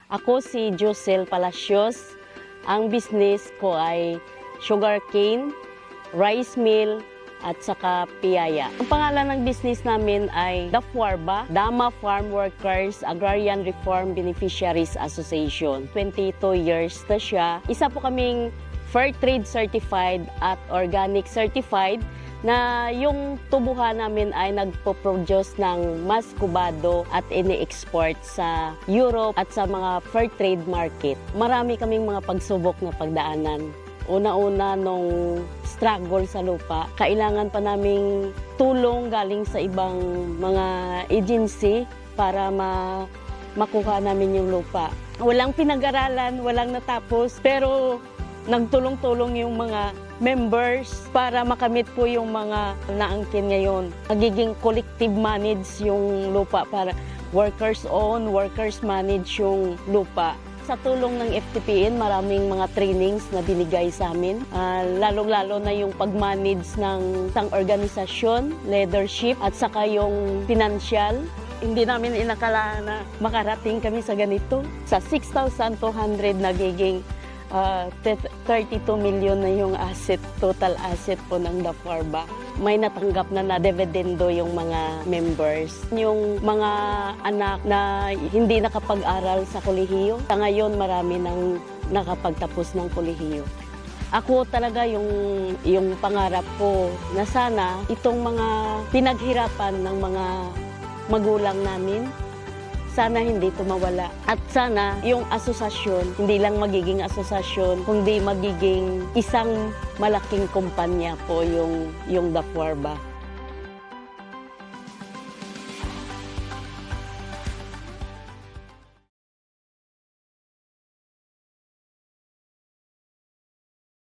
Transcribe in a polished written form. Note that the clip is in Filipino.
Ako si Josel Palacios. Ang business ko ay sugarcane, rice mill, at saka piyaya. Ang pangalan ng business namin ay DAFWARBA, Dama Farm Workers Agrarian Reform Beneficiaries Association. 22 years na siya. Isa po kaming Fair Trade Certified at Organic Certified na yung tubuhan namin ay nagpo-produce ng mas kubado at ini-export sa Europe at sa mga fair trade market. Marami kaming mga pagsubok na pagdaanan. Una-una nung struggle sa lupa, kailangan pa naming tulong galing sa ibang mga agency para makuha namin yung lupa. Walang pinag-aralan, walang natapos, pero nagtulong-tulong yung mga members para makamit po yung mga naangkin ngayon. Magiging collective manage yung lupa para workers own, workers manage yung lupa. Sa tulong ng FTPN, maraming mga trainings na binigay sa amin. Lalong-lalo na yung pag-manage ng isang organisasyon, leadership, at saka yung financial. Hindi namin inakala na makarating kami sa ganito. Sa 6,200 nagiging 32 million na yung asset, total asset po ng DAFWARBA. May natanggap na dividendo yung mga members. Yung mga anak na hindi nakapag-aral sa kolehiyo, sa ngayon marami nang nakapagtapos ng kolehiyo. Ako talaga yung pangarap ko na sana itong mga pinaghirapan ng mga magulang namin, sana hindi ito mawala. At sana yung asosasyon, hindi lang magiging asosasyon, kundi magiging isang malaking kumpanya po yung DAFWARBA.